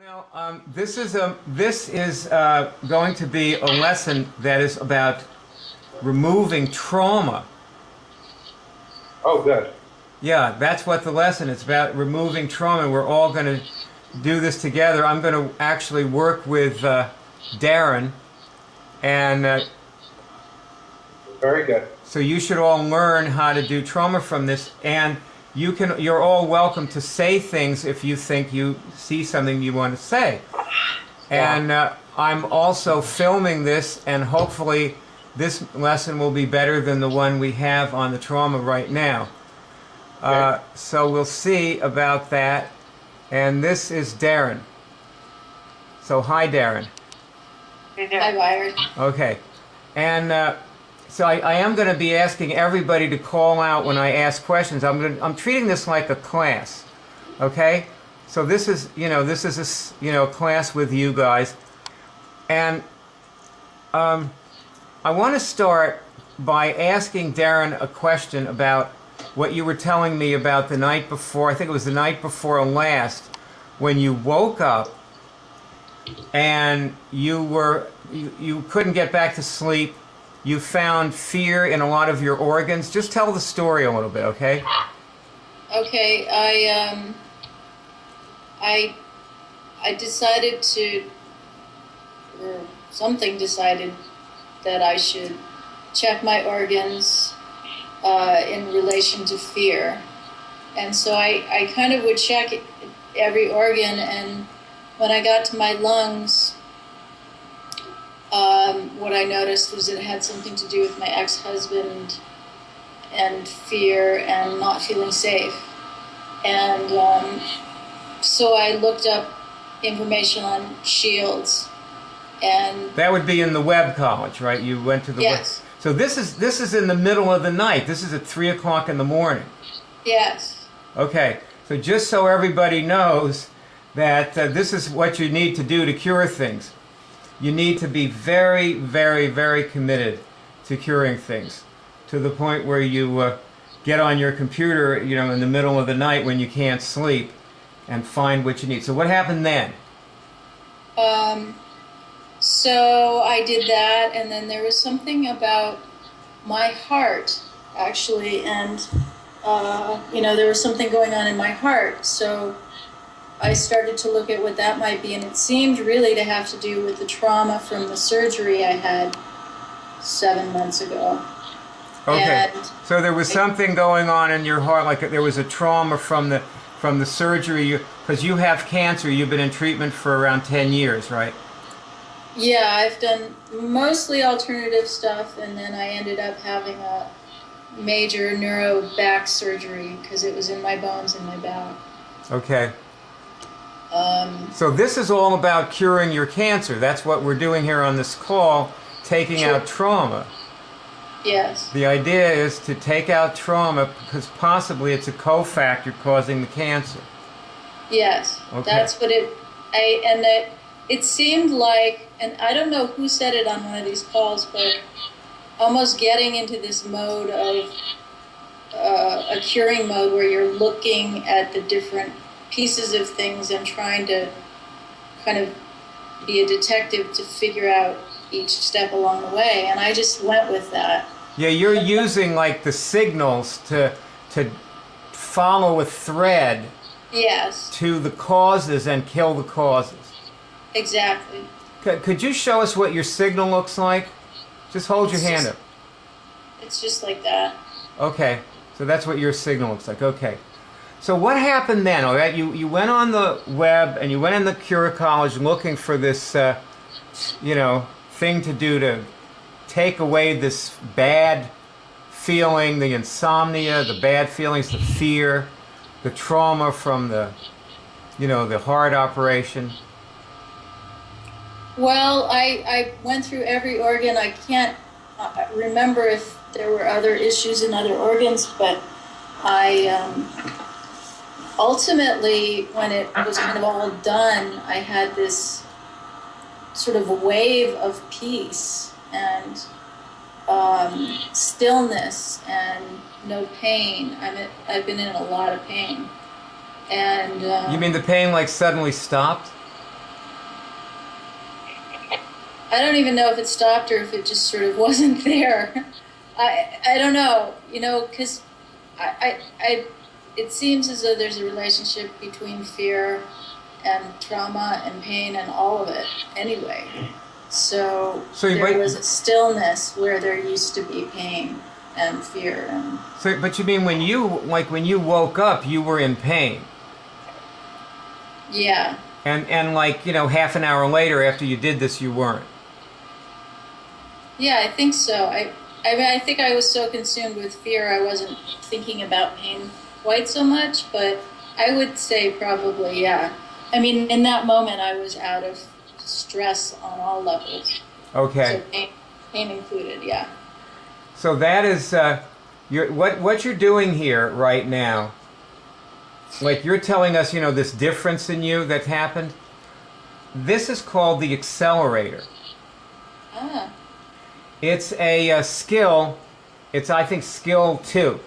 Now, this is going to be a lesson that is about removing trauma. Oh, good. Yeah, that's what the lesson is about, removing trauma. We're all going to do this together. I'm going to actually work with Darren, and Very good. so you should all learn how to do trauma from this. And you're all welcome to say things if you think you see something you want to say. And I'm also filming this, and hopefully this lesson will be better than the one we have on the trauma right now. So we'll see about that. And this is Darren. So hi, Darren. Hi, Byron. Okay. And so I am going to be asking everybody to call out when I ask questions. I'm treating this like a class. Okay? So this is a class with you guys. And I want to start by asking Darren a question about what you were telling me about the night before. I think it was the night before last, when you woke up and you couldn't get back to sleep. You found fear in a lot of your organs. Just tell the story a little bit, okay? Okay, I decided to, or something decided that I should check my organs in relation to fear. And so I kind of would check every organ, and when I got to my lungs, what I noticed was it had something to do with my ex-husband and fear and not feeling safe. And so I looked up information on shields. And that would be in the Webb College, right? You went to the yes. So this is in the middle of the night. This is at 3 o'clock in the morning. Yes. Okay. So just so everybody knows that this is what you need to do to cure things. You need to be very, very, very committed to curing things, to the point where you get on your computer, in the middle of the night when you can't sleep, and find what you need. So what happened then? So I did that, and then there was something about my heart, actually, and there was something going on in my heart. So I started to look at what that might be, and it seemed really to have to do with the trauma from the surgery I had 7 months ago. Okay. And so there was something going on in your heart, like there was a trauma from the surgery, because you have cancer. You've been in treatment for around 10 years, right? Yeah, I've done mostly alternative stuff, and then I ended up having a major neuro back surgery because it was in my bones in my back. Okay. So this is all about curing your cancer. That's what we're doing here on this call, taking out trauma. Yes. The idea is to take out trauma because possibly it's a cofactor causing the cancer. Yes. Okay. That's what it seemed like, and I don't know who said it on one of these calls, but almost getting into this mode of a curing mode where you're looking at the different pieces of things and trying to kind of be a detective to figure out each step along the way, and I just went with that. Yeah, you're using like the signals to follow a thread. Yes. To the causes and kill the causes. Exactly. Could you show us what your signal looks like? Just hold your hand up. It's just like that. Okay, so that's what your signal looks like. Okay. So what happened then? All right, you went on the web and you went in the Cure College looking for this, thing to do to take away this bad feeling, the insomnia, the bad feelings, the fear, the trauma from the heart operation. Well, I went through every organ. I can't remember if there were other issues in other organs, but ultimately, when it was kind of all done, I had this sort of wave of peace and stillness and no pain. I've been in a lot of pain. And you mean the pain like suddenly stopped? I don't even know if it stopped or if it just sort of wasn't there. I don't know, because it seems as though there's a relationship between fear and trauma and pain and all of it anyway. So there was a stillness where there used to be pain and fear. And So, but you mean when you woke up, you were in pain? yeah. And half an hour later after you did this, you weren't? Yeah, I think so. I mean, I think I was so consumed with fear I wasn't thinking about pain quite so much, but I would say probably, yeah. I mean, in that moment, I was out of stress on all levels. Okay. So pain included, yeah. So that is what you're doing here right now. Like you're telling us, this difference in you that happened. This is called the accelerator. Ah. It's a skill. It's, I think, skill 2,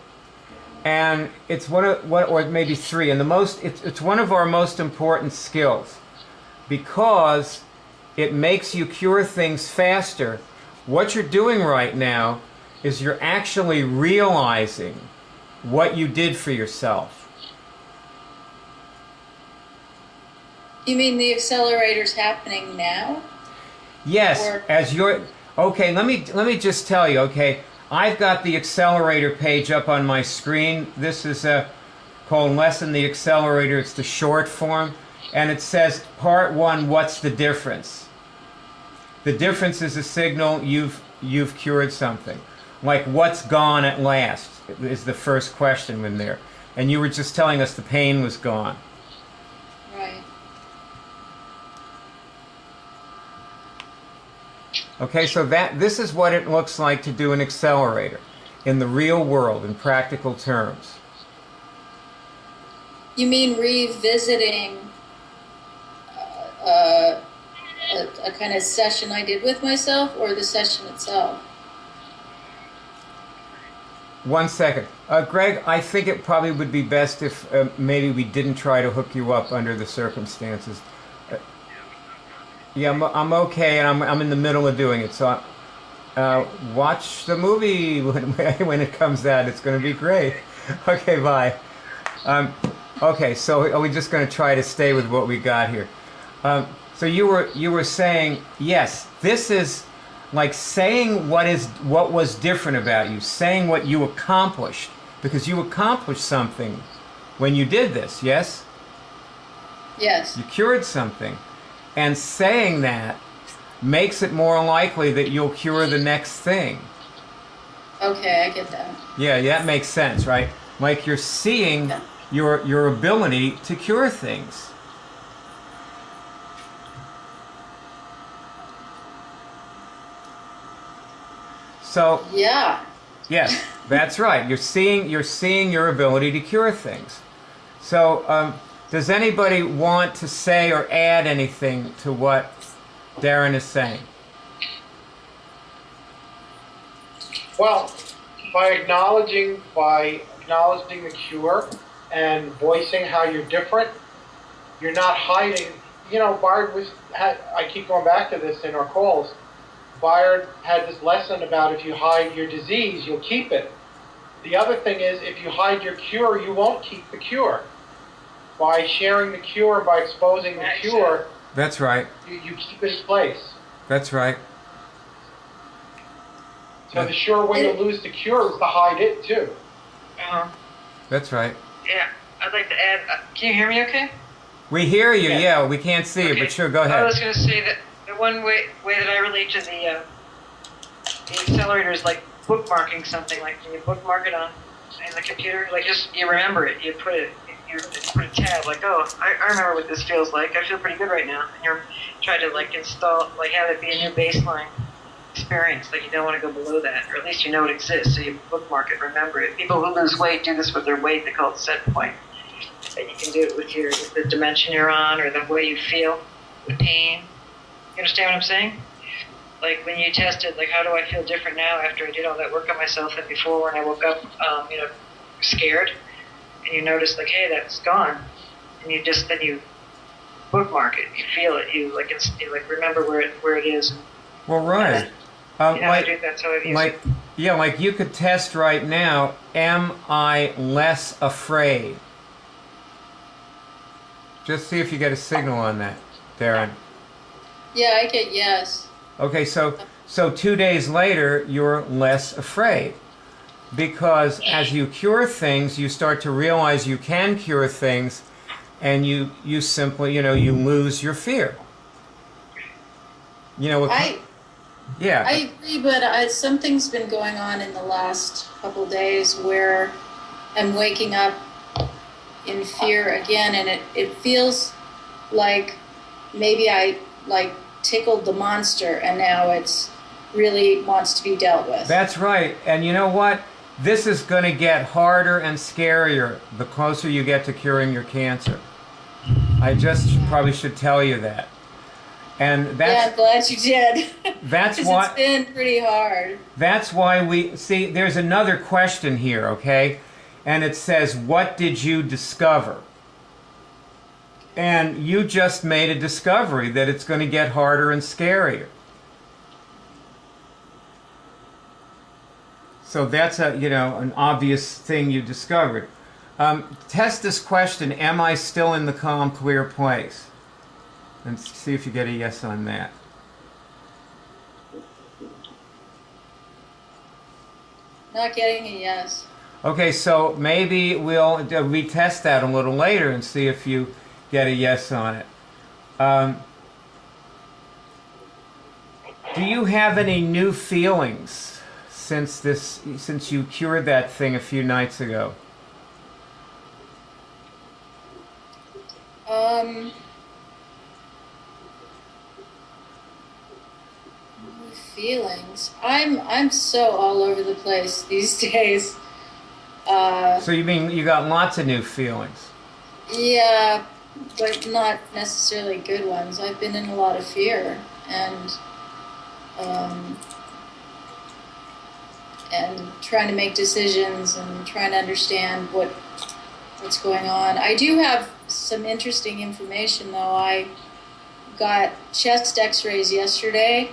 and it's or maybe 3. And it's one of our most important skills because it makes you cure things faster. What you're doing right now is you're actually realizing what you did for yourself. You mean the accelerator's happening now? Yes, Or as you're okay. Let me just tell you. Okay, I've got the accelerator page up on my screen. This is called Lesson the Accelerator. It's the short form, and it says Part 1. What's the difference? The difference is a signal you've cured something. Like what's gone at last is the first question in there, and you were just telling us the pain was gone. right. Okay, so this is what it looks like to do an accelerator in the real world, in practical terms. You mean revisiting a kind of session I did with myself, or the session itself? 1 second. Greg, I think it probably would be best if maybe we didn't try to hook you up under the circumstances. Yeah, I'm okay, and I'm in the middle of doing it. So watch the movie when it comes out. It's going to be great. Okay, bye. Okay, so are we just going to try to stay with what we got here? So you were saying, yes, this is like saying what was different about you, saying what you accomplished, because you accomplished something when you did this, yes? Yes. You cured something. And saying that makes it more likely that you'll cure the next thing. Okay, I get that. Yeah, that makes sense, right? Like you're seeing your ability to cure things. So Yeah. yes, that's right. You're seeing your ability to cure things. So does anybody want to say or add anything to what Darren is saying? Well, by acknowledging the cure and voicing how you're different, you're not hiding. Bard I keep going back to this in our calls. Bard had this lesson about if you hide your disease, you'll keep it. The other thing is, if you hide your cure, you won't keep the cure. By sharing the cure, by exposing the cure, that's right. You keep it in place. That's right. So the sure way to lose the cure is to hide it too. That's right. Yeah, I'd like to add. Can you hear me? Okay. We hear you. Yeah, we can't see you, but sure, go ahead. I was going to say that the one way that I relate to the accelerator is like bookmarking something. Like when you bookmark it in the computer, like just you remember it. You put a tab, like, oh, I remember what this feels like. I feel pretty good right now. And you're trying to like install, like have it be a new baseline experience. Like you don't want to go below that, or at least you know it exists. So you bookmark it, remember it. People who lose weight do this with their weight. They call it set point. And you can do it with the dimension you're on, or the way you feel, the pain. You understand what I'm saying? Like when you tested, like how do I feel different now after I did all that work on myself than before when I woke up, scared. And you notice like, hey, that's gone, and then you bookmark it. You feel it. You like remember where it is. Well, right. That's how I've used it. Like you could test right now, am I less afraid? Just see if you get a signal on that, Darren. Yeah, I get yes. Okay, so 2 days later, you're less afraid. Because as you cure things, you start to realize you can cure things, and you simply, you lose your fear. I Yeah. agree, but something's been going on in the last couple days where I'm waking up in fear again, and it feels like maybe I tickled the monster, and now it's really wants to be dealt with. That's right. And you know what? This is going to get harder and scarier the closer you get to curing your cancer. I just probably should tell you that. And yeah, I'm glad you did. That's 'Cause why it's been pretty hard. That's why we see there's another question here, okay? And it says, what did you discover? And you just made a discovery that it's going to get harder and scarier. So that's an obvious thing you discovered. Test this question, am I still in the calm, clear place? And see if you get a yes on that. Not getting a yes. Okay, so maybe we'll retest that a little later and see if you get a yes on it. Do you have any new feelings since you cured that thing a few nights ago? Feelings. I'm so all over the place these days. So you mean you got lots of new feelings? Yeah, but not necessarily good ones. I've been in a lot of fear and trying to make decisions and trying to understand what's going on. I do have some interesting information, though. I got chest x-rays yesterday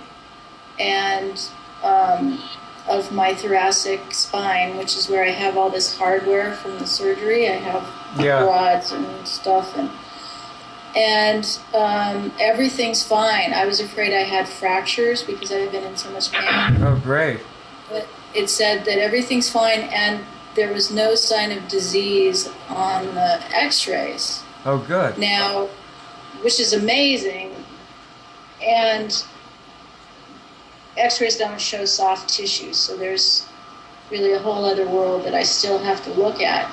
and of my thoracic spine, which is where I have all this hardware from the surgery. I have rods and stuff, and everything's fine. I was afraid I had fractures because I had been in so much pain. Oh, great. But it said that everything's fine, and there was no sign of disease on the x-rays. Oh, good. Now, which is amazing, and x-rays don't show soft tissue, so there's really a whole other world that I still have to look at.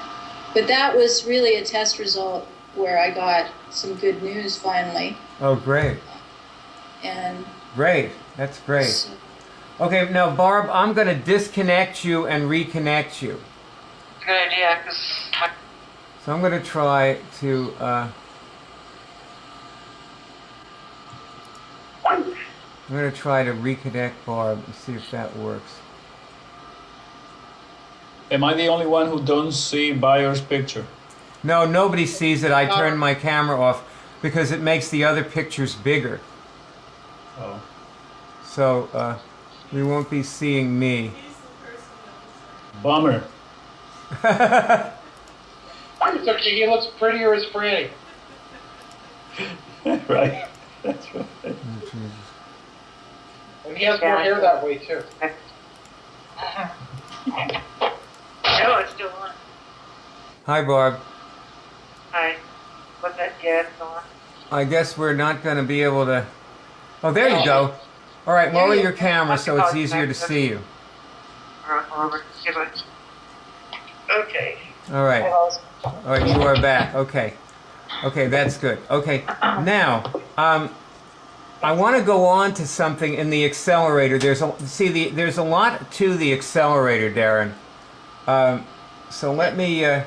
But that was really a test result where I got some good news finally. Oh, great. And great. That's great. So, okay, now, Barb, I'm going to disconnect you and reconnect you. Good idea, because So I'm going to try to... I'm going to try to reconnect Barb and see if that works. Am I the only one who don't see Bayer's picture? No, nobody sees it. I turned my camera off because it makes the other pictures bigger. Oh. So we won't be seeing me. Bummer. It's okay, he looks prettier as Franny. Right. That's right. Oh, Jesus. And he has more hair that way, too. no, it's still on. Hi, Barb. Hi. What's that? Yeah, it's on. I guess we're not going to be able to... Oh, there you go. All right, lower your camera so it's easier to see you. Okay. All right. All right, you are back. Okay. Okay, that's good. Okay, now, I want to go on to something in the accelerator. There's a lot to the accelerator, Darren. So let me...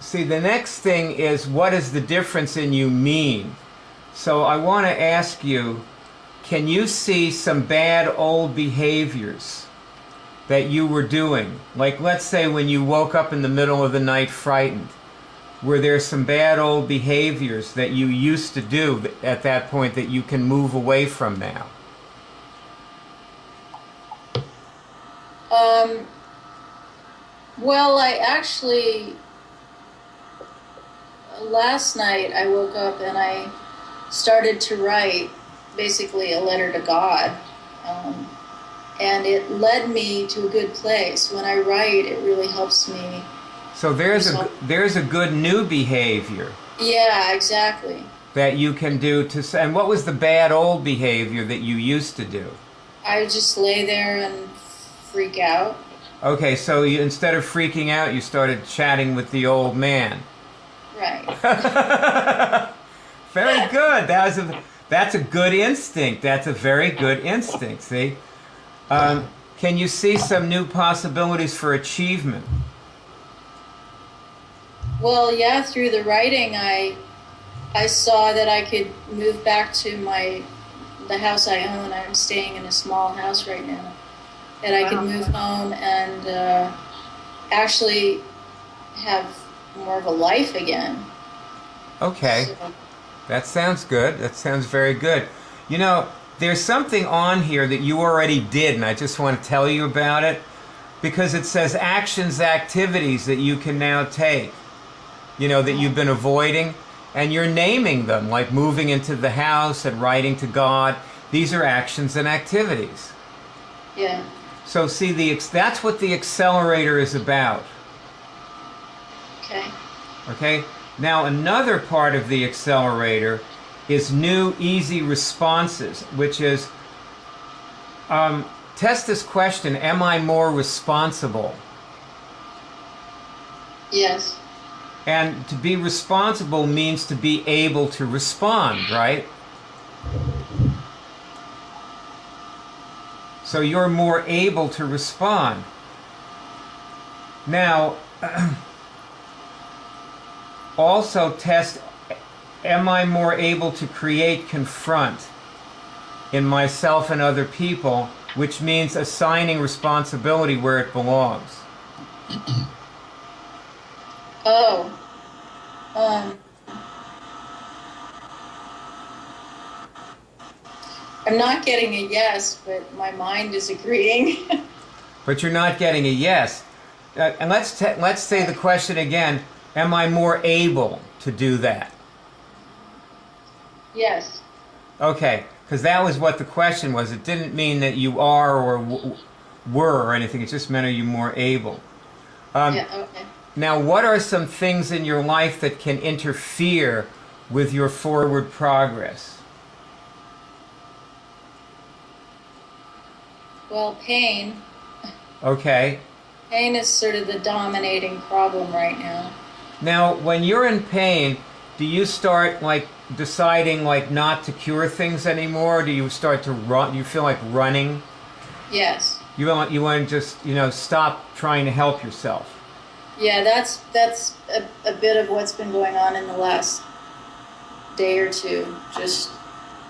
see, the next thing is, what does the difference in you mean? So I want to ask you, can you see some bad old behaviors that you were doing? Like, let's say when you woke up in the middle of the night frightened. were there some bad old behaviors that you used to do at that point that you can move away from now? Well, I actually, last night I woke up and I started to write basically a letter to God. And it led me to a good place. When I write, it really helps me. So there's a good new behavior. Yeah, exactly. That you can do to. And what was the bad old behavior that you used to do? I would just lay there and freak out. Okay, so instead of freaking out, you started chatting with the old man. Right. Very good. That's a good instinct. That's a very good instinct. See, can you see some new possibilities for achievement? Well, yeah. Through the writing, I saw that I could move back to the house I own. I'm staying in a small house right now. That I could move home and actually have more of a life again. Okay. So, That sounds good. That sounds very good. You know, there's something on here that you already did, and I just want to tell you about it, because it says actions, activities that you can now take, you know, that you've been avoiding, and you're naming them, like moving into the house and writing to God. These are actions and activities. yeah. So see, that's what the accelerator is about. Okay. Okay? Now, another part of the accelerator is new, easy responses, which is, test this question, am I more responsible? Yes. And to be responsible means to be able to respond, right? So you're more able to respond. Now, also test, am I more able to create confront in myself and other people, which means assigning responsibility where it belongs. Oh. I'm not getting a yes, but my mind is agreeing. But you're not getting a yes. And let's say the question again, am I more able to do that? Yes. Okay, because that was what the question was. It didn't mean that you are or were or anything. It just meant are you more able. Yeah, okay. Now, what are some things in your life that can interfere with your forward progress? Well, pain. Okay. Pain is sort of the dominating problem right now. Now, when you're in pain, do you start like deciding like not to cure things anymore? Do you start to run? You feel like running? Yes. You want to just stop trying to help yourself. Yeah, that's a bit of what's been going on in the last day or two. Just.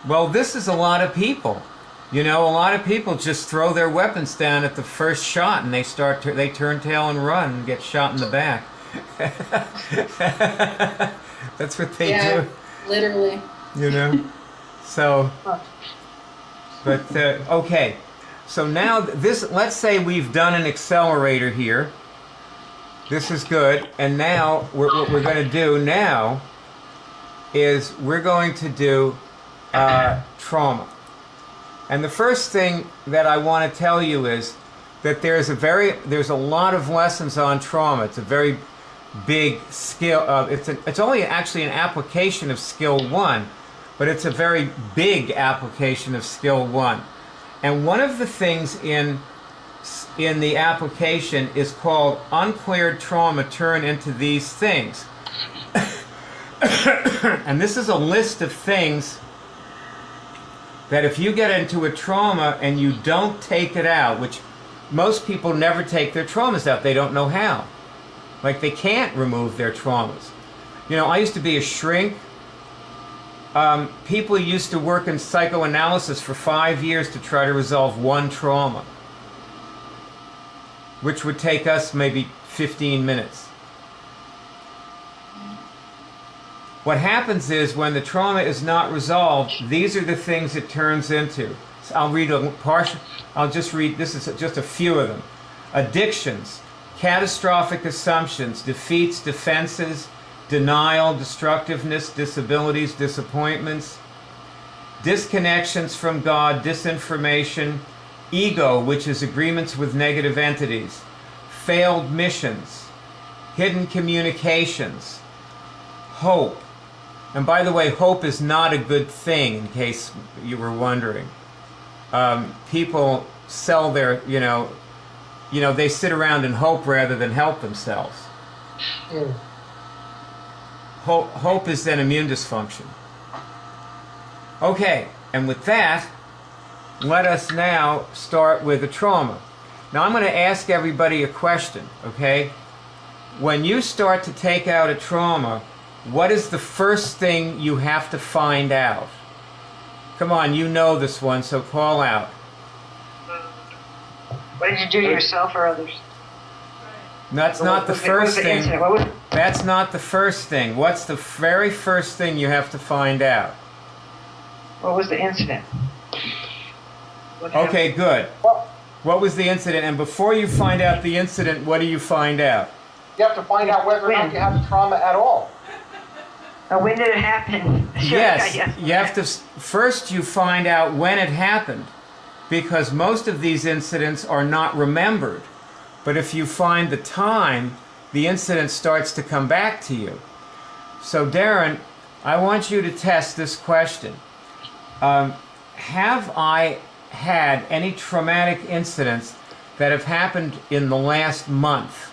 Well, this is a lot of people. A lot of people just throw their weapons down at the first shot and they turn tail and run and get shot in the back. That's what they do. Literally. So, but okay. So now let's say we've done an accelerator here. This is good. And now what we're going to do now is we're going to do trauma. And the first thing that I want to tell you is that there's a lot of lessons on trauma. It's a very big skill. It's only actually an application of skill 1, but it's a very big application of skill 1. And one of the things in the application is called uncleared trauma turn into these things. And this is a list of things that if you get into a trauma and you don't take it out, which most people never take their traumas out, they don't know how. Like they can't remove their traumas. I used to be a shrink. People used to work in psychoanalysis for 5 years to try to resolve one trauma, which would take us maybe 15 minutes. What happens is when the trauma is not resolved, these are the things it turns into. So I'll read a partial, I'll just read, this is just a few of them. Addictions, catastrophic assumptions, defeats, defenses, denial, destructiveness, disabilities, disappointments, disconnections from God, disinformation, ego, which is agreements with negative entities, failed missions, hidden communications, hope. And by the way, hope is not a good thing, in case you were wondering. People sell their, they sit around and hope rather than help themselves. Mm. Hope is then immune dysfunction. Okay, and with that, let us now start with the trauma. Now I'm going to ask everybody a question, okay? When you start to take out a trauma, what is the first thing you have to find out? Come on, you know this one, so call out. What did you do to yourself or others? That's not the first thing. What That's not the first thing. What's the very first thing you have to find out? was the incident? What Okay, happened? good. Well, What was the incident? And before you find out the incident, what do you find out? you have to find out whether or not you have the trauma at all. When did it happen? Sure, Yes, yeah. you have to, first you find out when it happened, because most of these incidents are not remembered. But if you find the time, the incident starts to come back to you. So Darren, I want you to test this question. Have I had any traumatic incidents that have happened in the last month?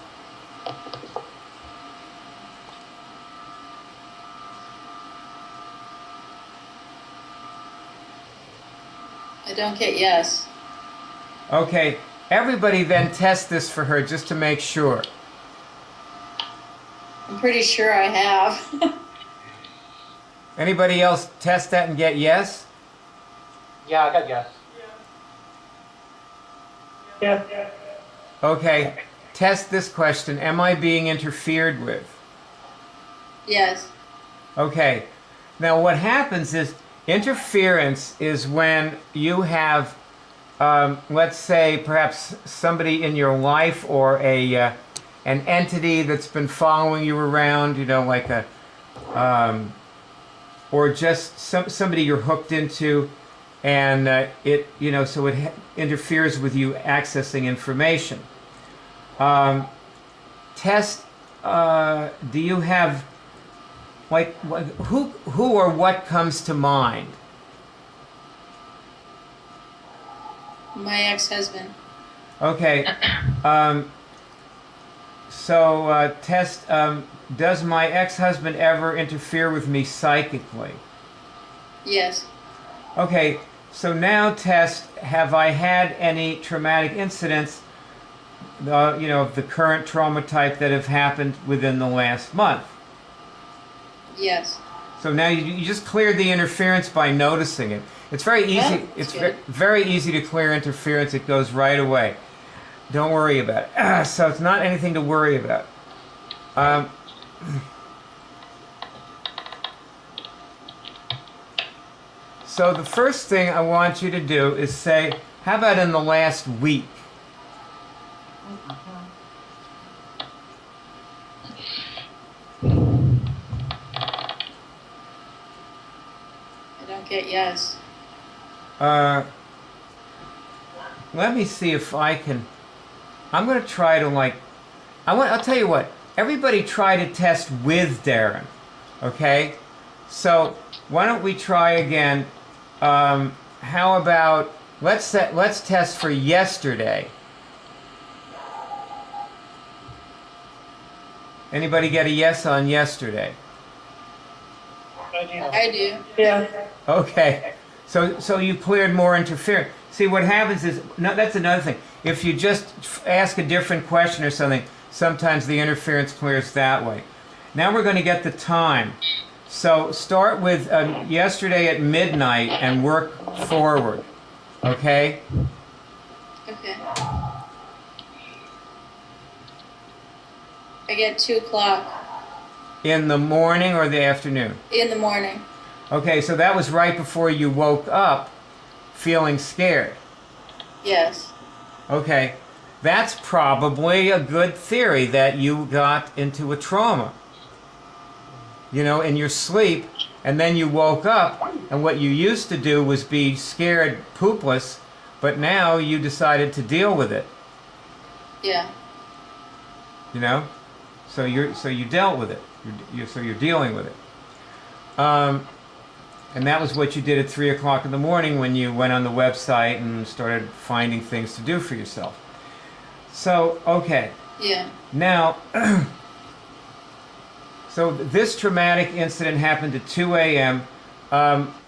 I don't get yes. Okay, everybody then test this for her just to make sure. I'm pretty sure I have. Anybody else test that and get yes? Yeah, I got yes. Yeah. Okay, test this question. Am I being interfered with? Yes. Okay, now what happens is interference is when you have, let's say, perhaps somebody in your life or an entity that's been following you around, like a, or just somebody you're hooked into, and so it interferes with you accessing information. Test, do you have, like, who or what comes to mind? My ex-husband. Okay, so test, does my ex-husband ever interfere with me psychically? Yes. Okay, so now test, have I had any traumatic incidents, of the current trauma type that have happened within the last month? Yes. So now you just cleared the interference by noticing it. It's very easy. Yeah, It's good. very easy to clear interference. It goes right away. Don't worry about it. So it's not anything to worry about. So the first thing I want you to do is say, how about in the last week? I don't get yes. Let me see if I can. I'm going to try to I'll tell you what. Everybody try to test with Darren, okay? So why don't we try again? How about let's test for yesterday. Anybody get a yes on yesterday? I do. Yeah. Okay, so you cleared more interference. See, what happens is, no, that's another thing. If you just ask a different question or something, sometimes the interference clears that way. Now we're going to get the time. So start with yesterday at midnight and work forward, okay? Okay. I get 2 o'clock. In the morning or the afternoon? In the morning. Okay, so that was right before you woke up feeling scared. Yes. Okay, that's probably a good theory that you got into a trauma, you know, in your sleep, and then you woke up, and what you used to do was be scared poopless, but now you decided to deal with it, Yeah. you know? So you dealt with it. So you're dealing with it. And that was what you did at 3 o'clock in the morning when you went on the website and started finding things to do for yourself. So, okay. Yeah. Now, so this traumatic incident happened at 2 a.m.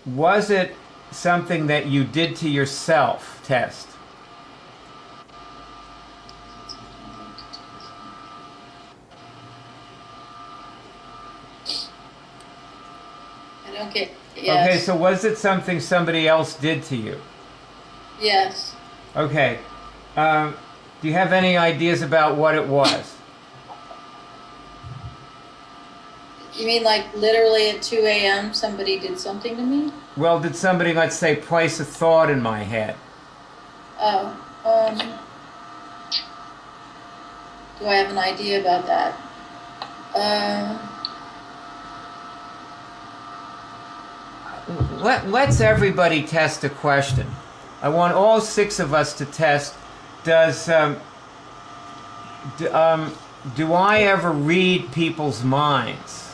Was it something that you did to yourself, Test? I don't get. Yes. Okay, so was it something somebody else did to you? Yes. Okay. Do you have any ideas about what it was? You mean like literally at 2 a.m. somebody did something to me? Well, did somebody, let's say, place a thought in my head? Oh. Do I have an idea about that? Let's everybody test a question. I want all 6 of us to test. Do I ever read people's minds?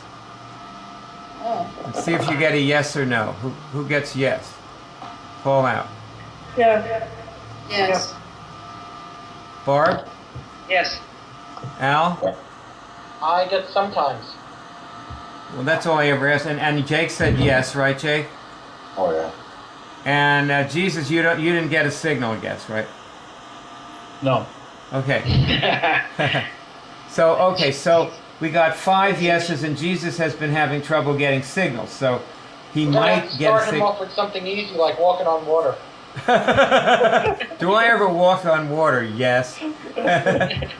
Oh. Let's see if you get a yes or no. Who gets yes? Call out. Yeah. Yes. Barb? Yes. Al? I get sometimes. Well, that's all I ever asked. And Jake said yes, right, Jake? Oh yeah. And Jesus, you didn't get a signal, I guess, right? No. Okay. So we got 5 yeses, and Jesus has been having trouble getting signals. So he might get a Start him signal. off with something easy like walking on water. Do I ever walk on water? Yes. That's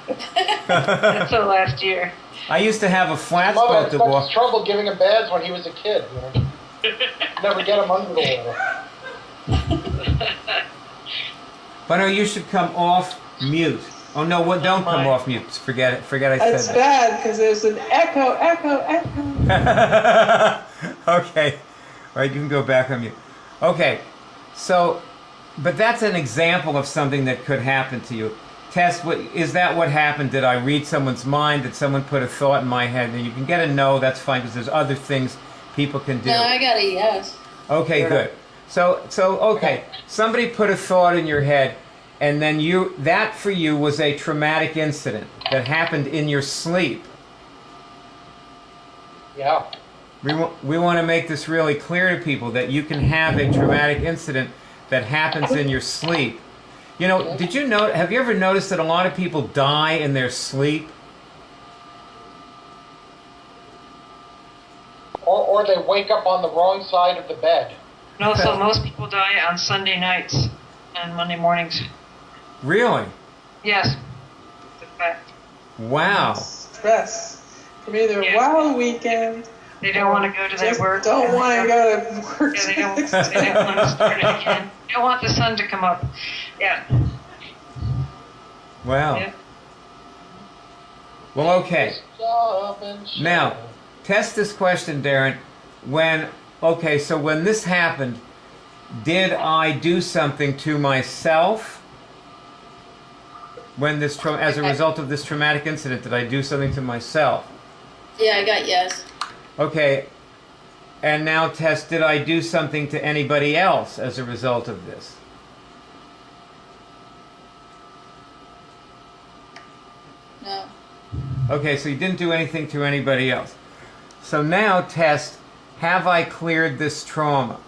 the last year. I used to have a flat Mother boat had to such walk. trouble giving him baths when he was a kid. You know? Never get him under the water. But no, you should come off mute. Oh no, what? Don't come off mute. Forget it. Forget I said That's that. bad because there's an echo. Okay. All right, you can go back on mute. Okay. So, but that's an example of something that could happen to you. Tess, is that what happened? Did I read someone's mind? Did someone put a thought in my head? And you can get a no, that's fine, because there's other things people can do. No, I got a yes. Okay, good. So okay, somebody put a thought in your head, and then that for you was a traumatic incident that happened in your sleep. Yeah. We want to make this really clear to people that you can have a traumatic incident that happens in your sleep. You know, have you ever noticed that a lot of people die in their sleep? Or they wake up on the wrong side of the bed. And also, most people die on Sunday nights and Monday mornings. Really? Yes. It's a fact. Wow. Stress from either Yeah. wild weekend. They don't want to go to their Just work. don't want to go to work. Yeah, they don't want to start it again. They don't want the sun to come up. Yeah. Wow. Yeah. Well, okay. Stop and shout. Now, test this question, Darren. So when this happened, did I do something to myself? As a result of this traumatic incident, did I do something to myself? Yeah, I got yes. Okay. And now test, did I do something to anybody else as a result of this? No. Okay, so you didn't do anything to anybody else. So now test, have I cleared this trauma?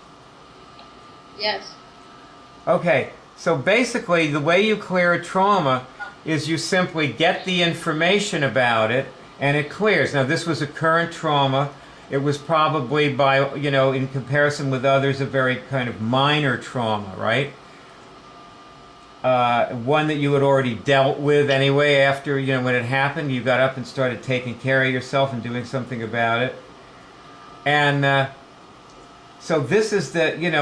Yes. Okay, so basically the way you clear a trauma is you simply get the information about it and it clears. Now this was a current trauma. It was probably in comparison with others, a very kind of minor trauma, right? one that you had already dealt with anyway after, when it happened, you got up and started taking care of yourself and doing something about it. And so this is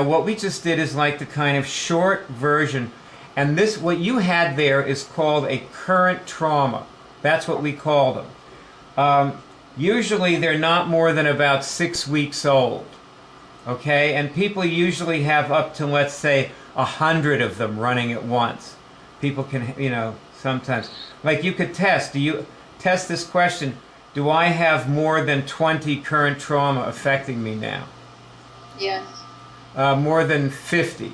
what we just did is like the kind of short version. And this, what you had there is called a current trauma. That's what we call them. Usually they're not more than about 6 weeks old. Okay? And people usually have up to, let's say, 100 of them running at once. People can, sometimes. Like you could test. Do you test this question? Do I have more than 20 current trauma affecting me now? Yes. More than 50?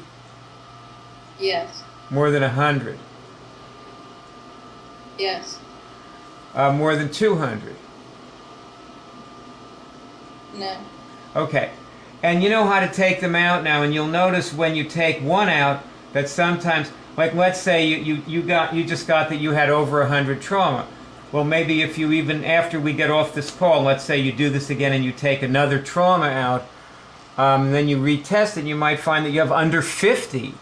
Yes. More than 100? Yes. More than 200? No. Okay. And you know how to take them out now, and you'll notice when you take one out that sometimes, like let's say you just got that you had over 100 trauma. Well, maybe if you even, after we get off this call, let's say you do this again and you take another trauma out, then you retest it, you might find that you have under 50.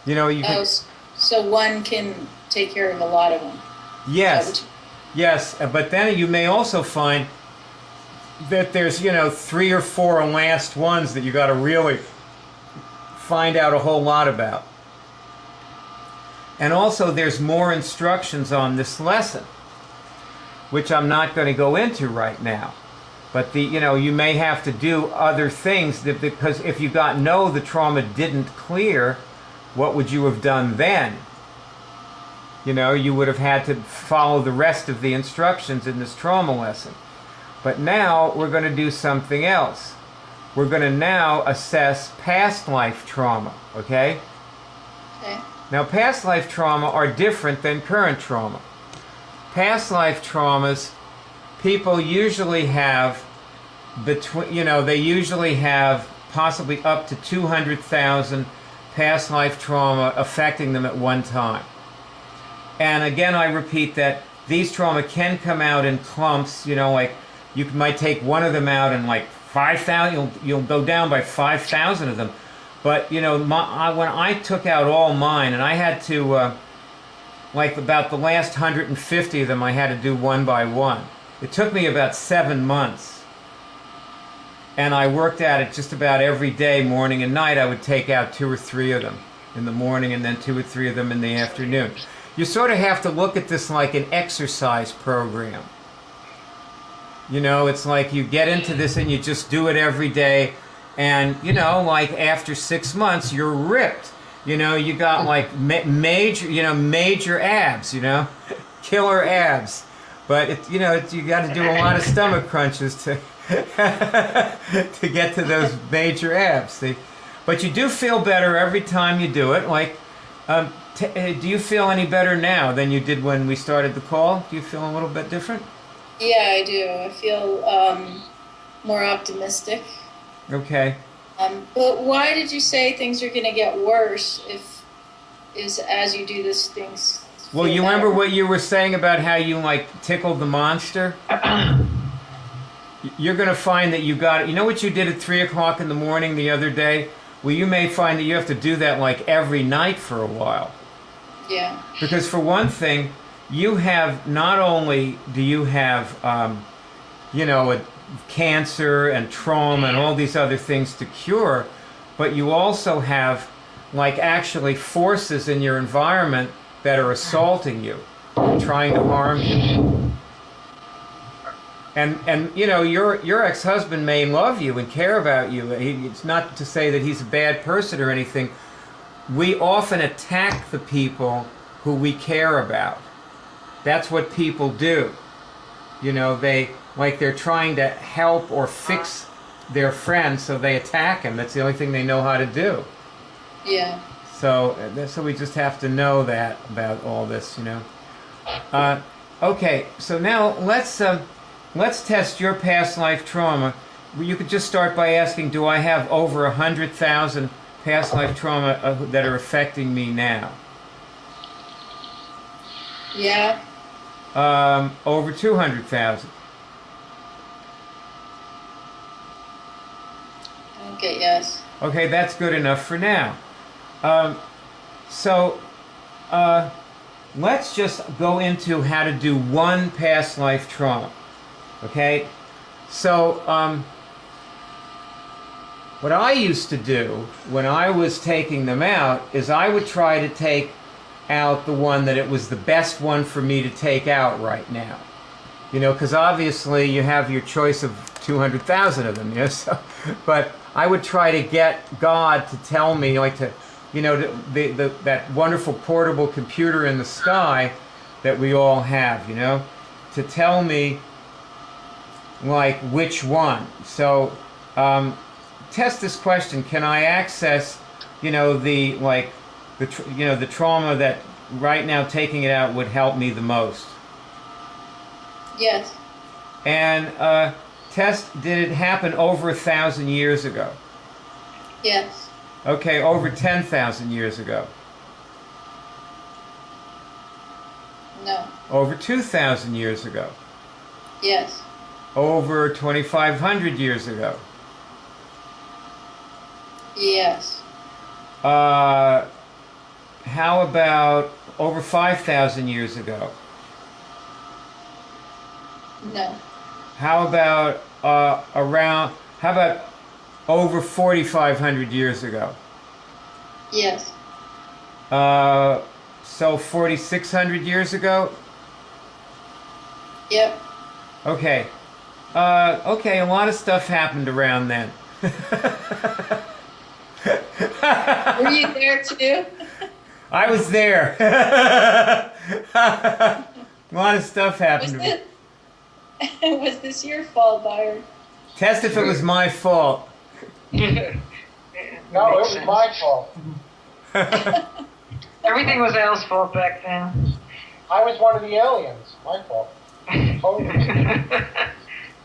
You can... So one can take care of a lot of them. Yes. Yes, but then you may also find that there's, 3 or 4 last ones that you got to really find out a whole lot about. And also there's more instructions on this lesson, which I'm not going to go into right now. But you may have to do other things because if you got the trauma didn't clear, what would you have done then? You would have had to follow the rest of the instructions in this trauma lesson. But now we're going to do something else. We're going to now assess past life trauma, okay? Okay. Now, past life trauma are different than current trauma. Past life traumas, people usually have they usually have possibly up to 200,000 past life trauma affecting them at one time. And again, I repeat that these trauma can come out in clumps, like you might take one of them out and like 5,000, you'll go down by 5,000 of them. But, when I took out all mine, and I had to, like about the last 150 of them, I had to do one by one. It took me about 7 months. And I worked at it just about every day, morning and night. I would take out 2 or 3 of them in the morning and then 2 or 3 of them in the afternoon. You sort of have to look at this like an exercise program. It's like you get into this and you just do it every day. And, like after 6 months, you're ripped. You got like major abs, killer abs. But, you got to do a lot of stomach crunches to to get to those major abs. See? But you do feel better every time you do it. Like, do you feel any better now than you did when we started the call? Do you feel a little bit different? Yeah, I do. I feel more optimistic. Okay. But why did you say things are going to get worse as you do this things? Well, you remember what you were saying about how you like tickled the monster? You're going to find that you got it. You know what you did at 3 o'clock in the morning the other day? Well, you may find that you have to do that like every night for a while. Yeah. Because for one thing, you have, not only do you have, cancer and trauma and all these other things to cure, but you also have like actually forces in your environment that are assaulting you, trying to harm you. And your ex-husband may love you and care about you. It's not to say that he's a bad person or anything. We often attack the people who we care about. That's what people do. They're trying to help or fix their friend, so they attack him. That's the only thing they know how to do. Yeah. So we just have to know that about all this, Okay, so now let's test your past life trauma. You could just start by asking, do I have over 100,000 past life trauma that are affecting me now? Yeah. Over 200,000. Okay, yes. Okay, that's good enough for now. So, let's just go into how to do one past life trauma. Okay? So, what I used to do when I was taking them out is I would try to take out the one that it was the best one for me to take out right now. You know, because obviously you have your choice of 200,000 of them, you know, so, but I would try to get God to tell me, like to, you know, that wonderful portable computer in the sky that we all have, you know, to tell me, like, which one. So, test this question: can I access, you know, the trauma that right now taking it out would help me the most? Yes. And test: did it happen over 1,000 years ago? Yes. Okay, over 10,000 years ago. No. Over 2,000 years ago. Yes. Over 2,500 years ago. Yes. How about over 5,000 years ago? No. How about how about over 4,500 years ago? Yes. So 4,600 years ago? Yep. Okay. Okay, a lot of stuff happened around then. Were you there too? I was there. A lot of stuff happened. Was this your fault, Byron? Test if it was my fault. No, it was my fault. Everything was Al's fault back then. I was one of the aliens. My fault. Totally.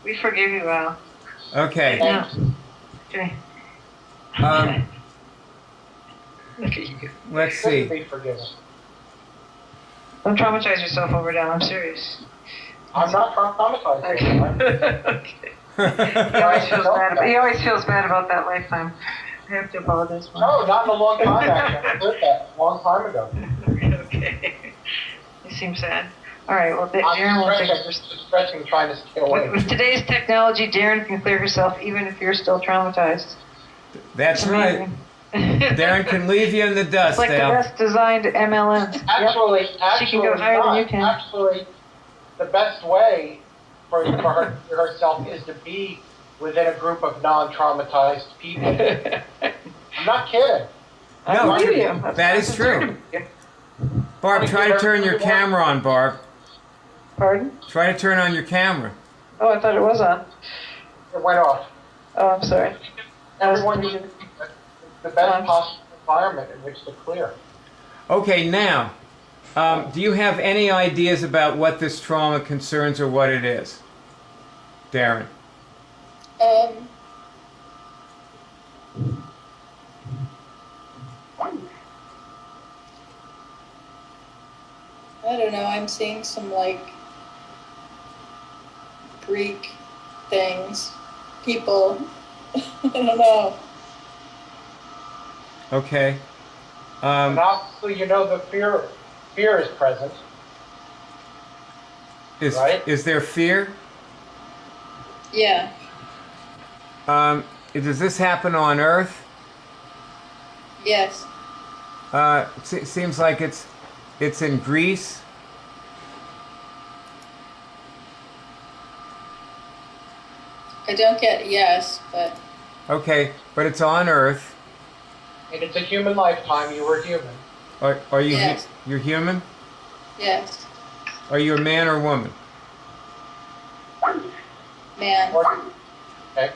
We forgive you, Al. Okay. Yeah. Okay. Look at you. Let's Shouldn't see. be forgiven. Don't traumatize yourself over Al. I'm serious. I'm not traumatized. Okay. He always feels bad about that lifetime. I have to apologize. No, not in a long time, actually. I lived that a long time ago. Okay. You seem sad. All right, well, Darren I'm will take stretching, trying to stay away. With today's technology, Darren can clear herself even if you're still traumatized. That's right. Darren can leave you in the dust, It's like the Al. best designed MLMs. Actually, She can go higher than you can. Actually, the best way for herself is to be within a group of non-traumatized people. I'm not kidding. No, I believe you. that is true. Barb, try to turn your camera on, Barb. Pardon? Try to turn on your camera. Oh, I thought it was on. It went off. Oh, I'm sorry. Everyone needs the best possible environment in which to clear. Okay, now, do you have any ideas about what this trauma concerns or what it is? Darren. I don't know. I'm seeing some like Greek things, people. I don't know. Okay. And obviously, you know, the fear is present. Right? Is there fear? Yeah. Does this happen on Earth? Yes. It seems like it's in Greece. I don't get yes, but Okay, but it's on Earth. And it's a human lifetime. You were human. Are you Yes. you're human? yes. Are you a man or woman? Man. Okay.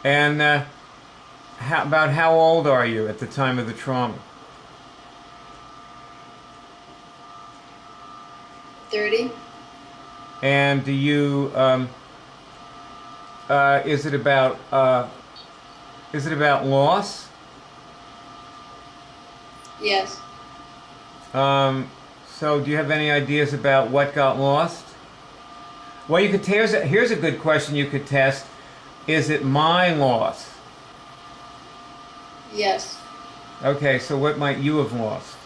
And about how old are you at the time of the trauma? 30. And do you is it about loss? Yes. So do you have any ideas about what got lost? Well, you could here's a good question you could test. Is it my loss? Yes. Okay, so what might you have lost?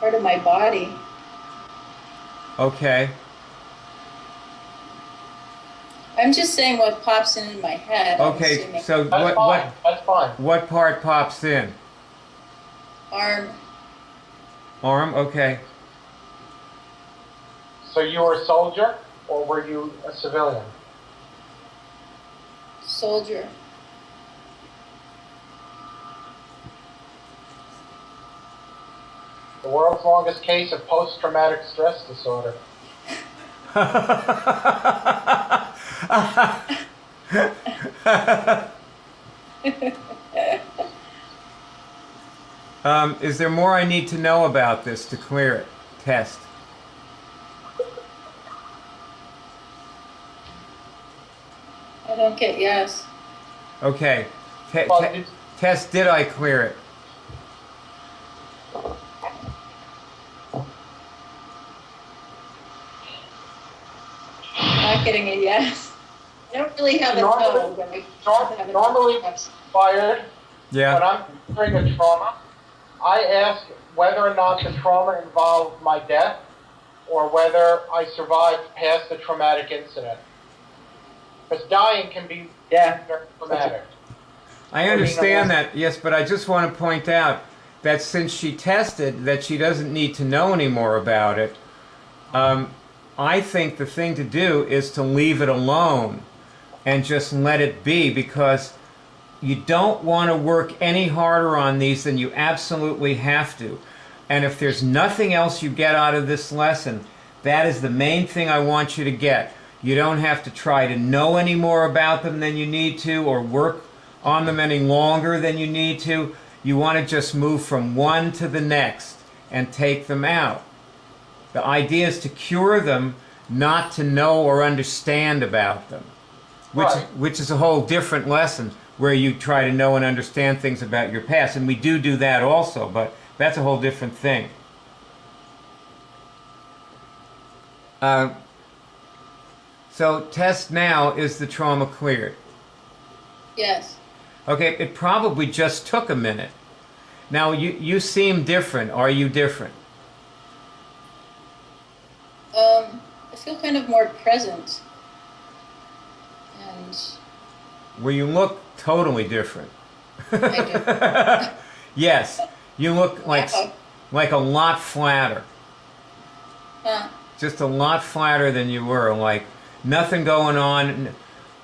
Part of my body. Okay. I'm just saying what pops in my head. I'm Okay, assuming. so That's fine. That's fine. what part pops in? Arm. Arm? Okay. So you were a soldier, or were you a civilian? Soldier. The world's longest case of post-traumatic stress disorder. Is there more I need to know about this to clear it? Test. I don't get yes. Okay. Well, it's- Test, did I clear it? Not getting a yes. I don't really have a Normally- toe. But I have a normally yes. fired when Yeah. I'm considering a trauma, I ask whether or not the trauma involved my death or whether I survived past the traumatic incident. Because dying can be very traumatic. I understand that, yes, but I just want to point out that since she tested that she doesn't need to know any more about it, I think the thing to do is to leave it alone and just let it be, because you don't want to work any harder on these than you absolutely have to. And if there's nothing else you get out of this lesson, that is the main thing I want you to get. You don't have to try to know any more about them than you need to, or work on them any longer than you need to. You want to just move from one to the next and take them out. The idea is to cure them, not to know or understand about them, which is a whole different lesson, where you try to know and understand things about your past. And we do that also, but that's a whole different thing. So test now, is the trauma cleared? Yes. Okay, it probably just took a minute. Now, you seem different. Are you different? I feel kind of more present. And Well, you look totally different. I Yes, you look like a lot flatter. Huh. Just a lot flatter than you were. Like nothing going on,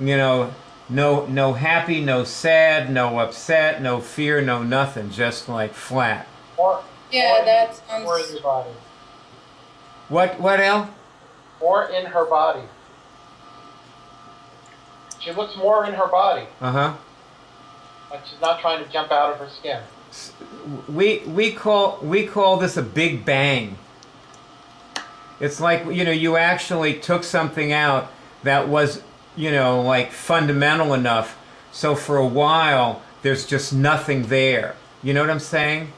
you know, no happy, no sad, no upset, no fear, no nothing. Just like flat. Yeah, that Or in sounds. your body. What, El? Or in her body. She looks more in her body. Uh-huh. Like she's not trying to jump out of her skin. We call this a big bang. It's like, you know, you actually took something out that was, you know, like fundamental enough, so for a while there's just nothing there. You know what I'm saying?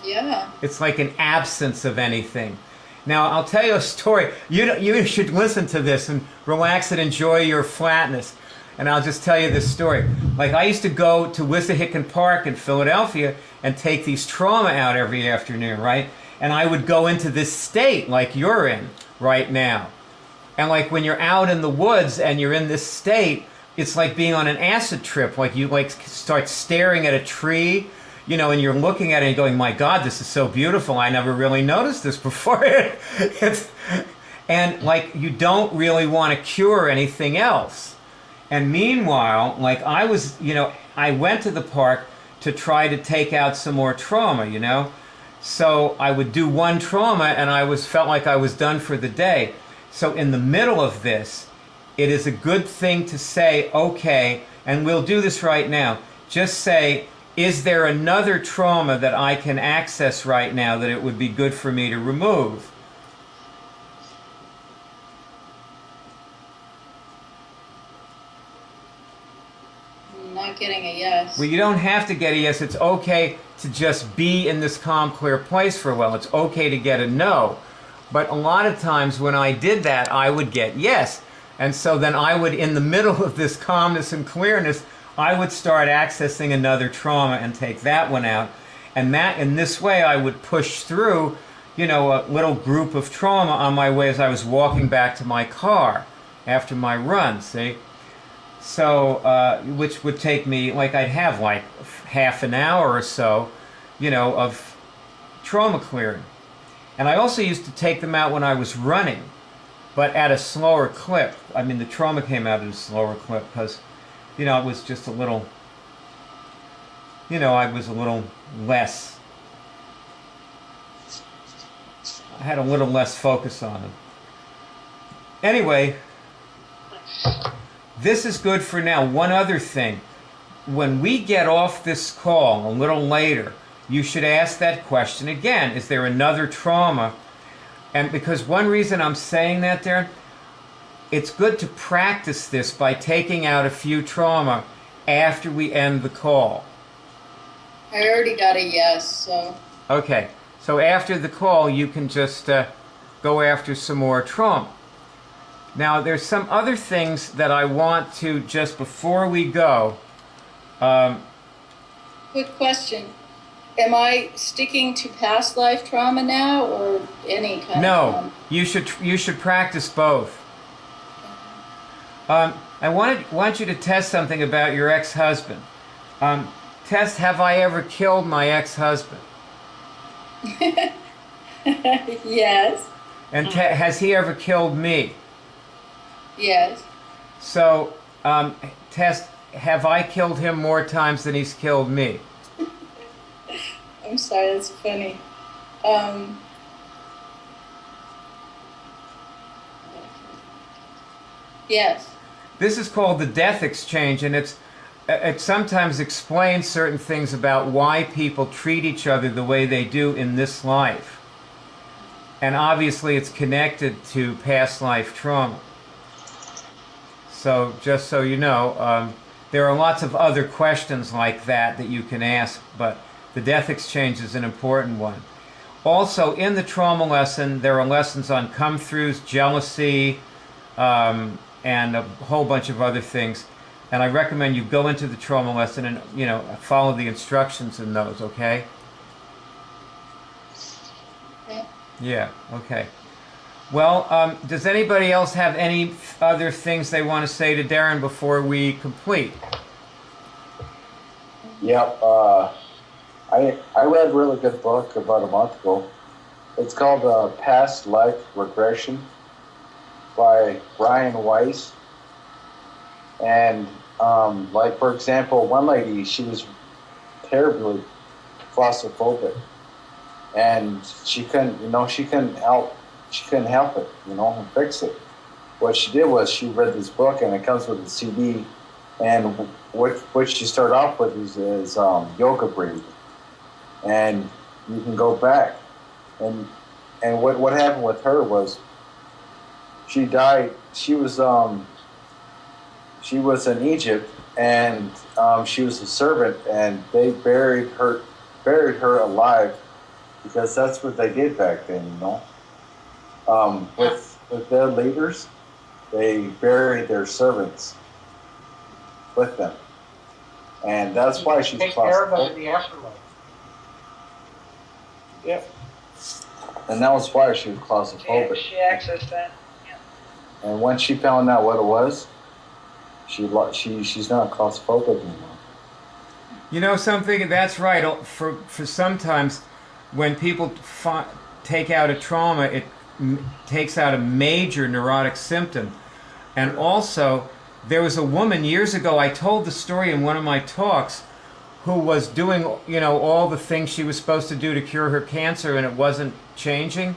Yeah. It's like an absence of anything. Now, I'll tell you a story. You should listen to this and relax and enjoy your flatness. And I'll just tell you this story. Like, I used to go to Wissahickon Park in Philadelphia and take these trauma out every afternoon, right? And I would go into this state like you're in right now. And like when you're out in the woods and you're in this state, it's like being on an acid trip. Like you like start staring at a tree, you know, and you're looking at it and going, my God, this is so beautiful. I never really noticed this before. And like you don't really want to cure anything else. And meanwhile, like I was, you know, I went to the park to try to take out some more trauma, you know. So I would do one trauma and felt like I was done for the day. So in the middle of this, it is a good thing to say, okay, and we'll do this right now. Just say, is there another trauma that I can access right now that it would be good for me to remove? Not getting a yes. Well, you don't have to get a yes. It's okay to just be in this calm, clear place for a while. It's okay to get a no. But a lot of times when I did that, I would get yes. And so then I would, in the middle of this calmness and clearness, I would start accessing another trauma and take that one out. And that, in this way, I would push through, you know, a little group of trauma on my way as I was walking back to my car after my run, see? So, which would take me, like, I'd have like half an hour or so, you know, of trauma clearing. And I also used to take them out when I was running, but at a slower clip. I mean, the trauma came out at a slower clip because, you know, it was just a little, you know, I was a little less, I had a little less focus on them. Anyway, this is good for now. One other thing. When we get off this call a little later, you should ask that question again. Is there another trauma? And because one reason I'm saying that, Darren, it's good to practice this by taking out a few trauma after we end the call. I already got a yes, so. Okay. So after the call, you can just go after some more trauma. Now, there's some other things that I want to, just before we go. Quick question. Am I sticking to past life trauma now or any kind of trauma? No, you should practice both. I want you to test something about your ex-husband. Test, have I ever killed my ex-husband? Yes. And has he ever killed me? Yes. So, test, have I killed him more times than he's killed me? I'm sorry, that's funny. Yes. This is called the death exchange, and it sometimes explains certain things about why people treat each other the way they do in this life. And obviously it's connected to past life trauma. So just so you know, there are lots of other questions like that you can ask, but the death exchange is an important one. Also, in the trauma lesson, there are lessons on come-throughs, jealousy, and a whole bunch of other things. And I recommend you go into the trauma lesson and, you know, follow the instructions in those, okay? Okay. Yeah, okay. Well, does anybody else have any other things they want to say to Darren before we complete? Yep. I read a really good book about a month ago. It's called Past Life Regression by Brian Weiss. And like, for example, one lady, she was terribly claustrophobic, and she couldn't help it, and fix it. What she did was she read this book, and it comes with a CD, and what she started off with is yoga breathing, and you can go back, and what happened with her was she died. She was in Egypt, and she was a servant, and they buried her alive, because that's what they did back then, with their leaders, they buried their servants with them, and that's why she's take care of them in the afterlife. Yep. And that was why she was claustrophobic. She accessed that. Yeah. And once she found out what it was, she's not claustrophobic anymore. You know something? That's right. For sometimes when people take out a trauma, it takes out a major neurotic symptom. And also, there was a woman years ago, I told the story in one of my talks, who was doing, all the things she was supposed to do to cure her cancer, and it wasn't changing.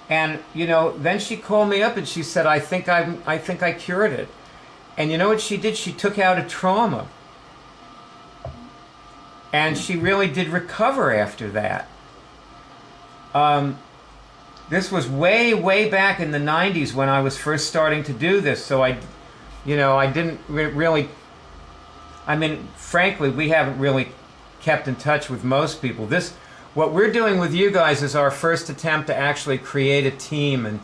And, then she called me up and she said, I think I cured it. And you know what she did? She took out a trauma. And she really did recover after that. This was way, way back in the 90s when I was first starting to do this. So I didn't really, frankly, we haven't really kept in touch with most people. What we're doing with you guys is our first attempt to actually create a team and,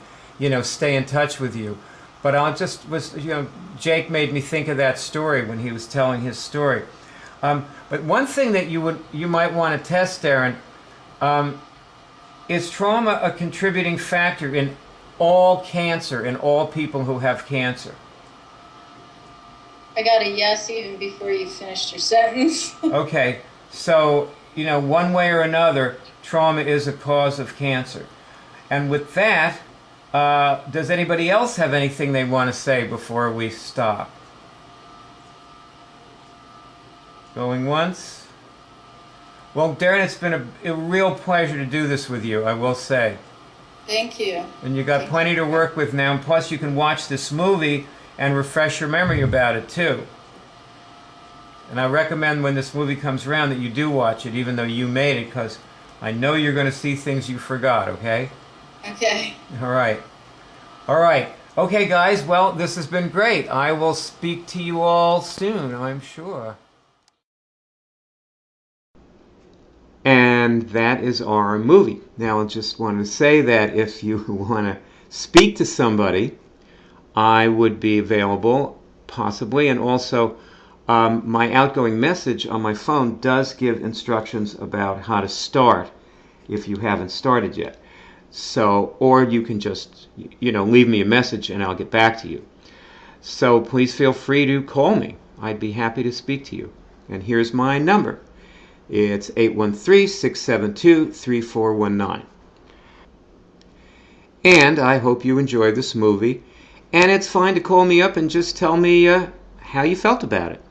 stay in touch with you. But Jake made me think of that story when he was telling his story. But one thing that you might want to test, Darren, is trauma a contributing factor in all cancer, in all people who have cancer? I got a yes even before you finished your sentence. Okay, so, one way or another, trauma is a cause of cancer. And with that, does anybody else have anything they want to say before we stop? Going once? Well, Darren, it's been a real pleasure to do this with you, I will say. Thank you. And you got plenty to work with now, and plus you can watch this movie and refresh your memory about it too. And I recommend when this movie comes around that you do watch it, even though you made it, because I know you're going to see things you forgot, okay? Okay. All right. All right. Okay, guys, well, this has been great. I will speak to you all soon, I'm sure. And that is our movie. Now, I just want to say that if you want to speak to somebody, I would be available, possibly, and also my outgoing message on my phone does give instructions about how to start if you haven't started yet. So, or you can just, leave me a message and I'll get back to you. So please feel free to call me. I'd be happy to speak to you. And here's my number. It's 813-672-3419. And I hope you enjoyed this movie. And it's fine to call me up and just tell me how you felt about it.